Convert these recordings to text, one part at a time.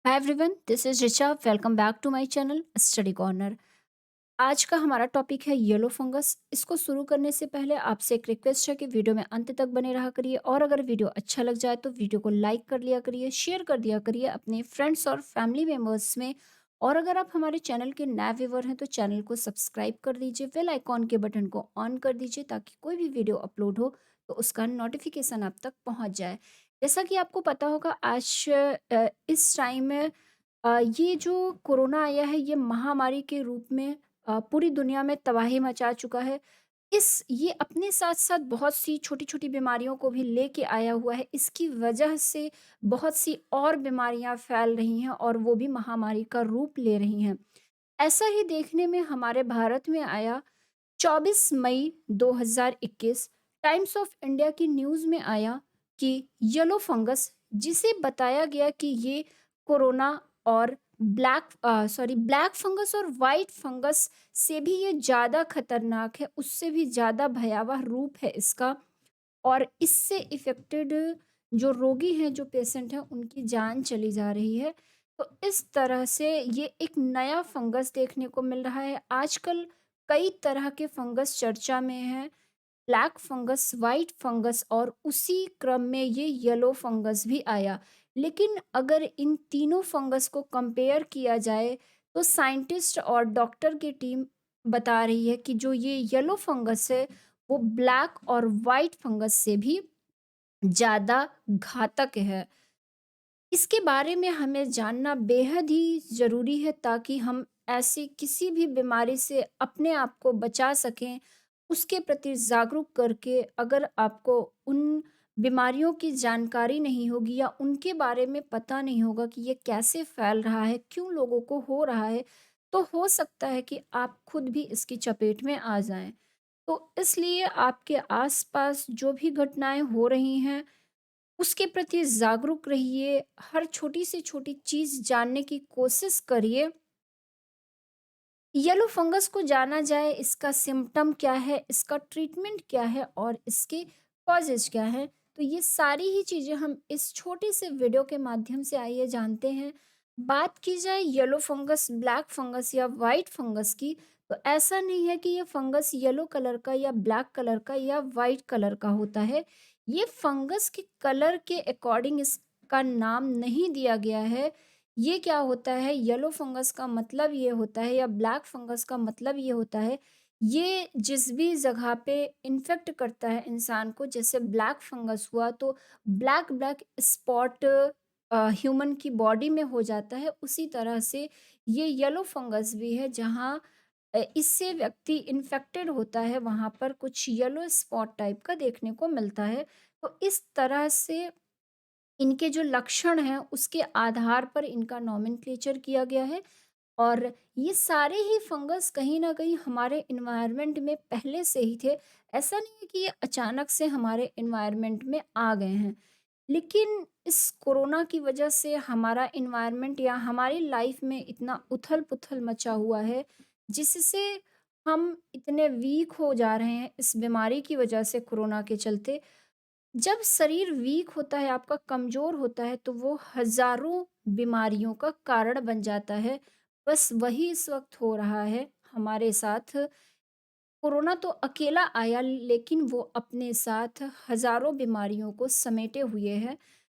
Hi everyone, this is Richa. Welcome back to my channel study corner. आज का हमारा topic है येलो फंगस। इसको शुरू करने से पहले आपसे एक रिक्वेस्ट है कि वीडियो में अंत तक बने रहा करिए, और अगर वीडियो अच्छा लग जाए तो वीडियो को लाइक कर लिया करिए, शेयर कर दिया करिए अपने फ्रेंड्स और फैमिली मेम्बर्स में। और अगर आप हमारे चैनल के नए व्यूवर हैं तो चैनल को सब्सक्राइब कर दीजिए, बेल आइकॉन के बटन को ऑन कर दीजिए ताकि कोई भी वीडियो अपलोड हो तो उसका नोटिफिकेशन आप तक पहुंच जाए। जैसा कि आपको पता होगा, आज इस टाइम में ये जो कोरोना आया है, ये महामारी के रूप में पूरी दुनिया में तबाही मचा चुका है। ये अपने साथ-साथ बहुत सी छोटी-छोटी बीमारियों को भी लेके आया हुआ है। इसकी वजह से बहुत सी और बीमारियाँ फैल रही हैं और वो भी महामारी का रूप ले रही हैं। ऐसा ही देखने में हमारे भारत में आया 24 मई 2021, टाइम्स ऑफ इंडिया की न्यूज़ में आया कि येलो फंगस, जिसे बताया गया कि ये कोरोना और ब्लैक फंगस और वाइट फंगस से भी ये ज़्यादा खतरनाक है, उससे भी ज़्यादा भयावह रूप है इसका। और इससे इफ़ेक्टेड जो रोगी हैं, जो पेशेंट हैं, उनकी जान चली जा रही है। तो इस तरह से ये एक नया फंगस देखने को मिल रहा है। आजकल कई तरह के फंगस चर्चा में हैं, ब्लैक फंगस, व्हाइट फंगस, और उसी क्रम में ये येलो फंगस भी आया। लेकिन अगर इन तीनों फंगस को कंपेयर किया जाए तो साइंटिस्ट और डॉक्टर की टीम बता रही है कि जो ये येलो फंगस है वो ब्लैक और व्हाइट फंगस से भी ज़्यादा घातक है। इसके बारे में हमें जानना बेहद ही ज़रूरी है ताकि हम ऐसी किसी भी बीमारी से अपने आप को बचा सकें, उसके प्रति जागरूक करके। अगर आपको उन बीमारियों की जानकारी नहीं होगी या उनके बारे में पता नहीं होगा कि ये कैसे फैल रहा है, क्यों लोगों को हो रहा है, तो हो सकता है कि आप खुद भी इसकी चपेट में आ जाएँ। तो इसलिए आपके आस-पास जो भी घटनाएँ हो रही हैं, उसके प्रति जागरूक रहिए, हर छोटी से छोटी चीज़ जानने की कोशिश करिए। येलो फंगस को जाना जाए, इसका सिम्पटम क्या है, इसका ट्रीटमेंट क्या है और इसके कॉजेज़ क्या हैं। तो ये सारी ही चीज़ें हम इस छोटे से वीडियो के माध्यम से आइए जानते हैं। बात की जाए येलो फंगस, ब्लैक फंगस या व्हाइट फंगस की, तो ऐसा नहीं है कि ये फंगस येलो कलर का या ब्लैक कलर का या व्हाइट कलर का होता है। ये फंगस के कलर के अकॉर्डिंग इसका नाम नहीं दिया गया है। ये क्या होता है, येलो फंगस का मतलब ये होता है या ब्लैक फंगस का मतलब ये होता है, ये जिस भी जगह पे इन्फेक्ट करता है इंसान को, जैसे ब्लैक फंगस हुआ तो ब्लैक ब्लैक स्पॉट ह्यूमन की बॉडी में हो जाता है। उसी तरह से ये येलो फंगस भी है, जहाँ इससे व्यक्ति इन्फेक्टेड होता है, वहाँ पर कुछ येलो स्पॉट टाइप का देखने को मिलता है। तो इस तरह से इनके जो लक्षण हैं, उसके आधार पर इनका नोमेनक्लेचर किया गया है। और ये सारे ही फंगस कहीं न कहीं हमारे एनवायरनमेंट में पहले से ही थे। ऐसा नहीं है कि ये अचानक से हमारे एनवायरनमेंट में आ गए हैं। लेकिन इस कोरोना की वजह से हमारा एनवायरनमेंट या हमारी लाइफ में इतना उथल-पुथल मचा हुआ है, जिससे हम इतने वीक हो जा रहे हैं इस बीमारी की वजह से, कोरोना के चलते। जब शरीर वीक होता है, आपका कमज़ोर होता है, तो वो हज़ारों बीमारियों का कारण बन जाता है। बस वही इस वक़्त हो रहा है हमारे साथ। कोरोना तो अकेला आया, लेकिन वो अपने साथ हज़ारों बीमारियों को समेटे हुए है।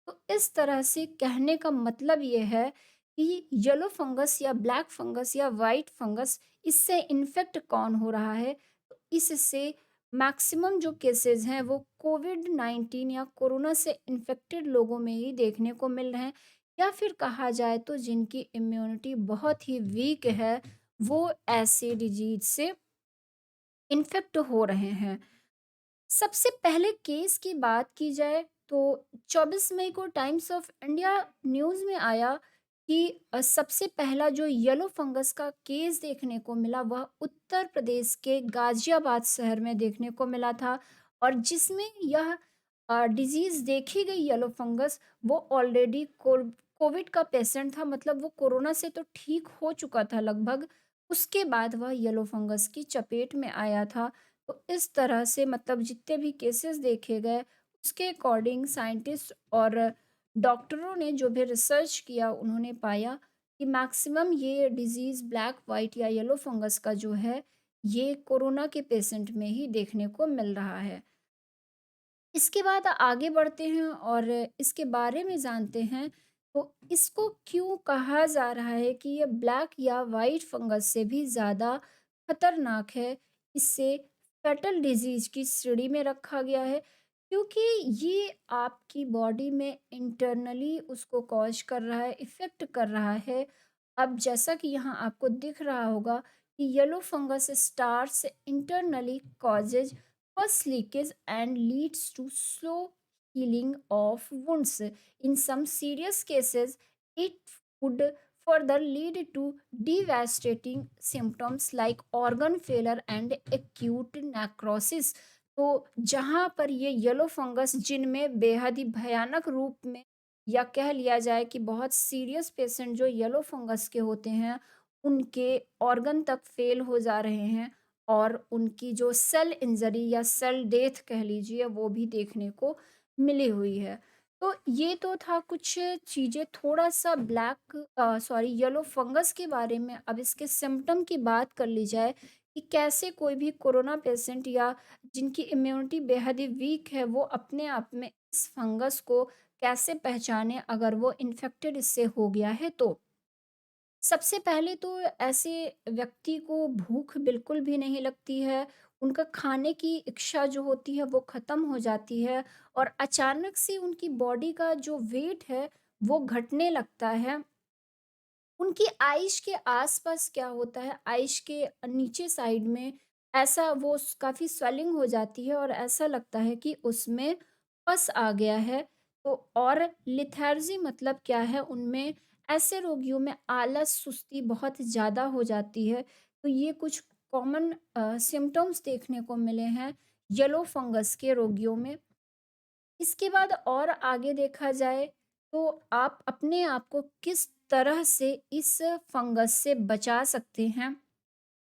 तो इस तरह से कहने का मतलब ये है कि येलो फंगस या ब्लैक फंगस या व्हाइट फंगस, इससे इन्फेक्ट कौन हो रहा है? तो इससे मैक्सिमम जो केसेज़ हैं वो कोविड-19 या कोरोना से इन्फेक्टेड लोगों में ही देखने को मिल रहे हैं, या फिर कहा जाए तो जिनकी इम्यूनिटी बहुत ही वीक है, वो ऐसे डिजीज़ से इन्फेक्ट हो रहे हैं। सबसे पहले केस की बात की जाए तो 24 मई को टाइम्स ऑफ इंडिया न्यूज़ में आया कि सबसे पहला जो येलो फंगस का केस देखने को मिला, वह उत्तर प्रदेश के गाज़ियाबाद शहर में देखने को मिला था। और जिसमें यह डिज़ीज़ देखी गई, येलो फंगस, वो ऑलरेडी कोविड का पेशेंट था, मतलब वो कोरोना से तो ठीक हो चुका था लगभग। उसके बाद वह येलो फंगस की चपेट में आया था। तो इस तरह से मतलब जितने भी केसेस देखे गए, उसके अकॉर्डिंग साइंटिस्ट और डॉक्टरों ने जो भी रिसर्च किया उन्होंने पाया कि मैक्सिमम ये डिज़ीज़ ब्लैक, वाइट या येलो फंगस का जो है, ये कोरोना के पेशेंट में ही देखने को मिल रहा है। इसके बाद आगे बढ़ते हैं और इसके बारे में जानते हैं, तो इसको क्यों कहा जा रहा है कि ये ब्लैक या वाइट फंगस से भी ज़्यादा खतरनाक है, इससे फैटल डिजीज़ की श्रेणी में रखा गया है, क्योंकि ये आपकी बॉडी में इंटरनली उसको कॉज़ कर रहा है, इफ़ेक्ट कर रहा है। अब जैसा कि यहाँ आपको दिख रहा होगा कि yellow fungus starts internally causes pus leakage and leads to slow healing of wounds. In some serious cases, it could further lead to devastating symptoms like organ failure and acute necrosis. तो जहाँ पर ये yellow fungus जिनमें बेहद ही भयानक रूप में या कह लिया जाए कि बहुत सीरियस पेशेंट जो येलो फंगस के होते हैं, उनके ऑर्गन तक फेल हो जा रहे हैं और उनकी जो सेल इंजरी या सेल डेथ कह लीजिए वो भी देखने को मिली हुई है। तो ये तो था कुछ चीज़ें थोड़ा-सा सॉरी येलो फंगस के बारे में। अब इसके सिम्पटम की बात कर ली जाए कि कैसे कोई भी कोरोना पेशेंट या जिनकी इम्यूनिटी बेहद ही वीक है, वो अपने आप में इस फंगस को कैसे पहचाने अगर वो इन्फेक्टेड इससे हो गया है तो। सबसे पहले तो ऐसे व्यक्ति को भूख बिल्कुल भी नहीं लगती है, उनका खाने की इच्छा जो होती है वो ख़त्म हो जाती है और अचानक से उनकी बॉडी का जो वेट है वो घटने लगता है। उनकी आइश के आस-पास क्या होता है, आइश के नीचे साइड में ऐसा वो स काफ़ी स्वेलिंग हो जाती है और ऐसा लगता है कि उसमें पस आ गया है। तो और लेथार्जी मतलब क्या है, उनमें ऐसे रोगियों में आलस, सुस्ती बहुत ज़्यादा हो जाती है। तो ये कुछ कॉमन सिम्पटम्स देखने को मिले हैं येलो फंगस के रोगियों में। इसके बाद और आगे देखा जाए तो आप अपने आप को किस तरह से इस फंगस से बचा सकते हैं,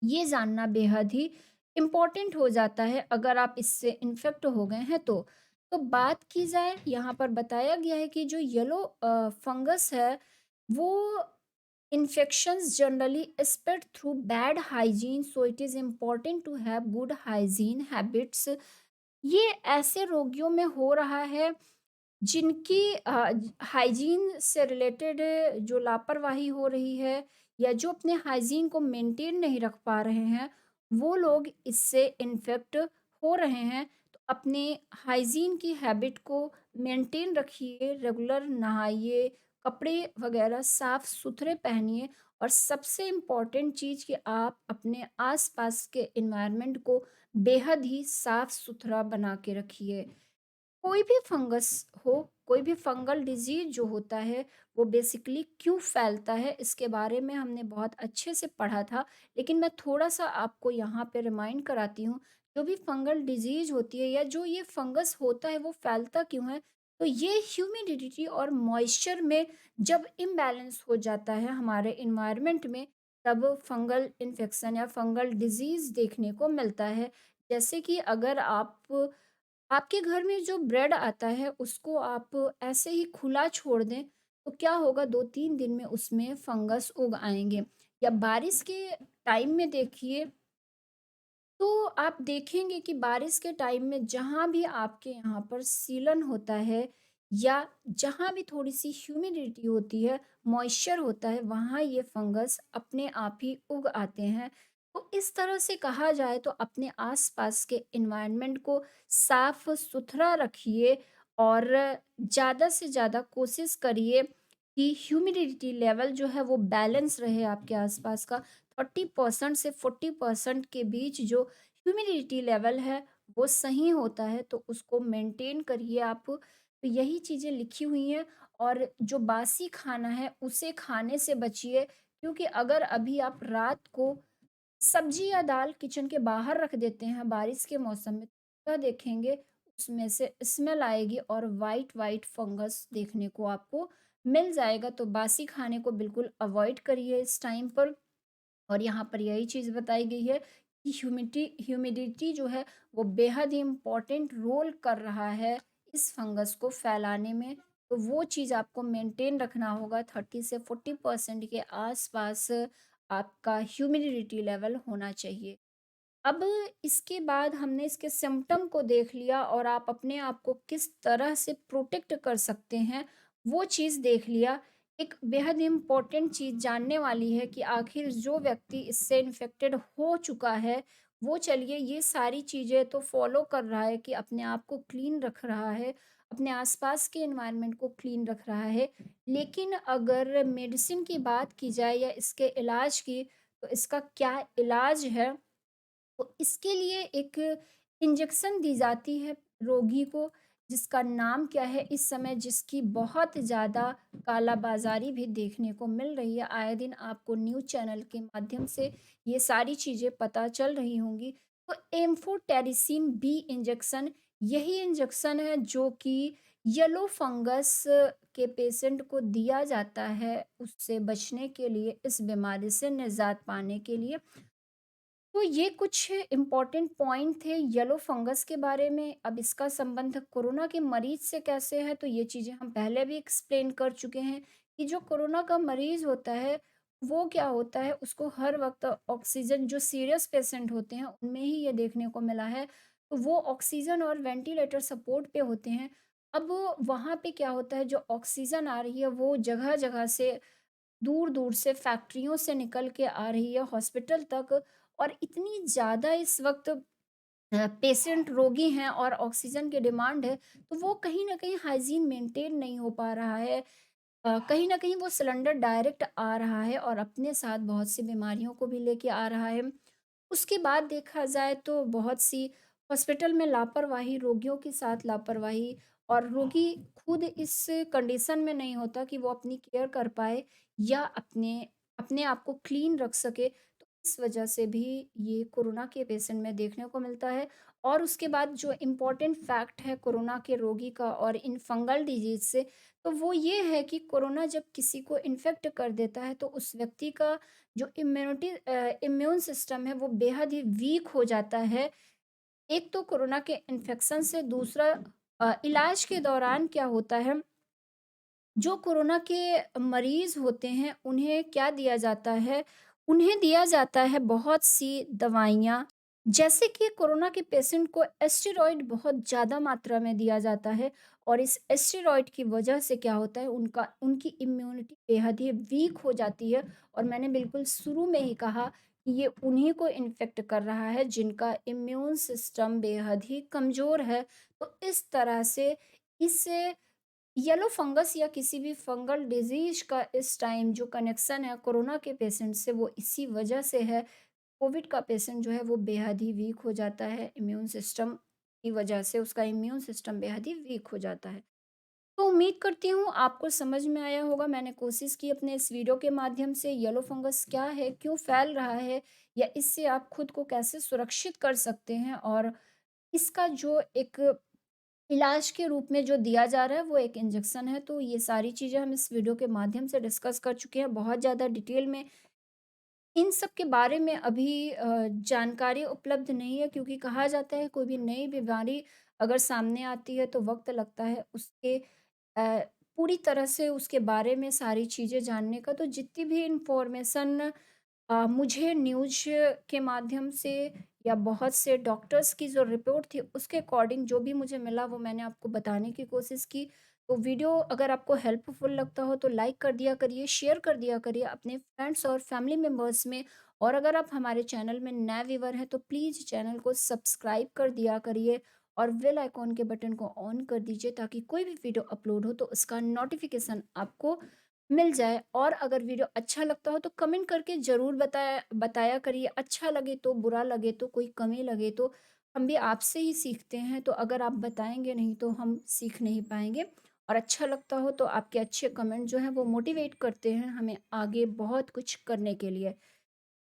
ये जानना बेहद ही इम्पोर्टेंट हो जाता है अगर आप इससे इन्फेक्ट हो गए हैं तो। तो बात की जाए यहाँ पर बताया गया है कि जो येलो फंगस है वो infections generally spread through bad hygiene, so it is important to have good hygiene habits. ये ऐसे रोगियों में हो रहा है जिनकी हाइजीन से रिलेटेड जो लापरवाही हो रही है या जो अपने हाइजीन को मेंटेन नहीं रख पा रहे हैं, वो लोग इससे इन्फेक्ट हो रहे हैं। तो अपने हाइजीन की हैबिट को मेंटेन रखिए, रेगुलर नहाइए, कपड़े वगैरह साफ सुथरे पहनिए और सबसे इम्पोर्टेंट चीज़ कि आप अपने आसपास के एनवायरनमेंट को बेहद ही साफ सुथरा बना के रखिए। कोई भी फंगस हो, कोई भी फंगल डिजीज़ जो होता है, वो बेसिकली क्यों फैलता है, इसके बारे में हमने बहुत अच्छे से पढ़ा था। लेकिन मैं थोड़ा-सा आपको यहाँ पे रिमाइंड कराती हूँ, जो भी फंगल डिजीज़ होती है या जो ये फंगस होता है, वो फैलता क्यों है? तो ये ह्यूमिडिटी और मॉइस्चर में जब इम्बैलेंस हो जाता है हमारे एनवायरनमेंट में, तब फंगल इन्फेक्शन या फंगल डिजीज़ देखने को मिलता है। जैसे कि अगर आपके घर में जो ब्रेड आता है उसको आप ऐसे ही खुला छोड़ दें तो क्या होगा, 2-3 दिन में उसमें फंगस उग आएँगे। या बारिश के टाइम में देखिए, तो आप देखेंगे कि बारिश के टाइम में जहाँ भी आपके यहाँ पर सीलन होता है या जहाँ भी थोड़ी-सी ह्यूमिडिटी होती है, मॉइस्चर होता है, वहाँ ये फंगस अपने आप ही उग आते हैं। तो इस तरह से कहा जाए तो अपने आस-पास के एनवायरनमेंट को साफ-सुथरा रखिए और ज़्यादा से ज़्यादा कोशिश करिए कि ह्यूमिडिटी लेवल जो है वो बैलेंस रहे आपके आस-पास का। 30% से 40% के बीच जो ह्यूमिडिटी लेवल है वो सही होता है, तो उसको मेंटेन करिए आप। तो यही चीज़ें लिखी हुई हैं और जो बासी खाना है उसे खाने से बचिए, क्योंकि अगर अभी आप रात को सब्जी या दाल किचन के बाहर रख देते हैं बारिश के मौसम में, तो देखेंगे उसमें से स्मेल आएगी और वाइट वाइट फंगस देखने को आपको मिल जाएगा। तो बासी खाने को बिल्कुल अवॉइड करिए इस टाइम पर। और यहाँ पर यही चीज़ बताई गई है कि ह्यूमिडिटी जो है वो बेहद ही इम्पोर्टेंट रोल कर रहा है इस फंगस को फैलाने में। तो वो चीज़ आपको मेंटेन रखना होगा। 30 से 40% के आसपास आपका ह्यूमिडिटी लेवल होना चाहिए। अब इसके बाद हमने इसके सिम्पटम को देख लिया और आप अपने आप को किस तरह से प्रोटेक्ट कर सकते हैं, वो चीज़ देख लिया। एक बेहद इम्पोर्टेंट चीज़ जानने वाली है कि आखिर जो व्यक्ति इससे इन्फेक्टेड हो चुका है, वो चलिए ये सारी चीज़ें तो फ़ॉलो कर रहा है कि अपने आप को क्लीन रख रहा है, अपने आसपास के एनवायरनमेंट को क्लीन रख रहा है। लेकिन अगर मेडिसिन की बात की जाए या इसके इलाज की, तो इसका क्या इलाज है? तो इसके लिए एक इंजेक्शन दी जाती है रोगी को, जिसका नाम क्या है इस समय, जिसकी बहुत ज़्यादा कालाबाज़ारी भी देखने को मिल रही है। आए दिन आपको न्यूज़ चैनल के माध्यम से ये सारी चीज़ें पता चल रही होंगी। तो एम्फोटेरिसिन बी इंजेक्शन, यही इंजेक्शन है जो कि येलो फंगस के पेशेंट को दिया जाता है, उससे बचने के लिए, इस बीमारी से निजात पाने के लिए। तो ये कुछ इम्पोर्टेंट पॉइंट थे येलो फंगस के बारे में। अब इसका संबंध कोरोना के मरीज से कैसे है, तो ये चीज़ें हम पहले भी एक्सप्लेन कर चुके हैं कि जो कोरोना का मरीज होता है, वो क्या होता है, उसको हर वक्त ऑक्सीजन, जो सीरियस पेशेंट होते हैं उनमें ही ये देखने को मिला है, तो वो ऑक्सीजन और वेंटिलेटर सपोर्ट पे होते हैं। अब वहाँ पे क्या होता है, जो ऑक्सीजन आ रही है वो जगह जगह से, दूर-दूर से, फैक्ट्रियों से निकल के आ रही है हॉस्पिटल तक, और इतनी ज़्यादा इस वक़्त पेशेंट रोगी हैं और ऑक्सीजन की डिमांड है, तो वो कहीं न कहीं हाइजीन मेंटेन नहीं हो पा रहा है। कहीं न कहीं वो सिलेंडर डायरेक्ट आ रहा है और अपने साथ बहुत सी बीमारियों को भी लेके आ रहा है। उसके बाद देखा जाए तो बहुत सी हॉस्पिटल में लापरवाही, रोगियों के साथ लापरवाही, और रोगी खुद इस कंडीशन में नहीं होता कि वो अपनी केयर कर पाए या अपने अपने आप को क्लीन रख सके। तो इस वजह से भी ये कोरोना के पेशेंट में देखने को मिलता है। और उसके बाद जो इम्पोर्टेंट फैक्ट है कोरोना के रोगी का और इन फंगल डिजीज़ से, तो वो ये है कि कोरोना जब किसी को इन्फेक्ट कर देता है, तो उस व्यक्ति का जो इम्यून सिस्टम है वो बेहद ही वीक हो जाता है। एक तो कोरोना के इन्फेक्शन से, दूसरा इलाज के दौरान क्या होता है, जो कोरोना के मरीज़ होते हैं उन्हें क्या दिया जाता है, उन्हें दिया जाता है बहुत सी दवाइयाँ। जैसे कि कोरोना के पेशेंट को स्टेरॉइड बहुत ज़्यादा मात्रा में दिया जाता है, और इस स्टेरॉइड की वजह से क्या होता है, उनकी इम्यूनिटी बेहद ही वीक हो जाती है। और मैंने बिल्कुल शुरू में ही कहा कि ये उन्हीं को इन्फेक्ट कर रहा है जिनका इम्यून सिस्टम बेहद ही कमज़ोर है। तो इस तरह से इस येलो फंगस या किसी भी फंगल डिजीज का इस टाइम जो कनेक्शन है कोरोना के पेशेंट से, वो इसी वजह से है। कोविड का पेशेंट जो है वो बेहद ही वीक हो जाता है, इम्यून सिस्टम की वजह से उसका इम्यून सिस्टम बेहद ही वीक हो जाता है। तो उम्मीद करती हूँ आपको समझ में आया होगा। मैंने कोशिश की अपने इस वीडियो के माध्यम से येलो फंगस क्या है, क्यों फैल रहा है, या इससे आप खुद को कैसे सुरक्षित कर सकते हैं, और इसका जो एक इलाज के रूप में जो दिया जा रहा है वो एक इंजेक्शन है। तो ये सारी चीज़ें हम इस वीडियो के माध्यम से डिस्कस कर चुके हैं बहुत ज़्यादा डिटेल में। इन सब के बारे में अभी जानकारी उपलब्ध नहीं है, क्योंकि कहा जाता है कोई भी नई बीमारी अगर सामने आती है तो वक़्त लगता है उसके पूरी तरह से उसके बारे में सारी चीज़ें जानने का। तो जितनी भी इन्फॉर्मेशन मुझे न्यूज़ के माध्यम से या बहुत से डॉक्टर्स की जो रिपोर्ट थी उसके अकॉर्डिंग जो भी मुझे मिला वो मैंने आपको बताने की कोशिश की। तो वीडियो अगर आपको हेल्पफुल लगता हो तो लाइक कर दिया करिए, शेयर कर दिया करिए अपने फ्रेंड्स और फैमिली मेम्बर्स में। और अगर आप हमारे चैनल में नए व्यूअर हैं तो प्लीज़ चैनल को सब्सक्राइब कर दिया करिए और बेल आइकॉन के बटन को ऑन कर दीजिए, ताकि कोई भी वीडियो अपलोड हो तो उसका नोटिफिकेशन आपको मिल जाए। और अगर वीडियो अच्छा लगता हो तो कमेंट करके ज़रूर बताया बताया करिए। अच्छा लगे तो, बुरा लगे तो, कोई कमी लगे तो, हम भी आपसे ही सीखते हैं। तो अगर आप बताएँगे नहीं तो हम सीख नहीं पाएँगे। और अच्छा लगता हो तो आपके अच्छे कमेंट जो हैं वो मोटिवेट करते हैं हमें आगे बहुत कुछ करने के लिए।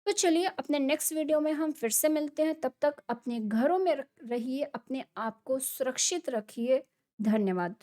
तो चलिए अपने नेक्स्ट वीडियो में हम फिर से मिलते हैं। तब तक अपने घरों में रहिए, अपने आप को सुरक्षित रखिए। धन्यवाद।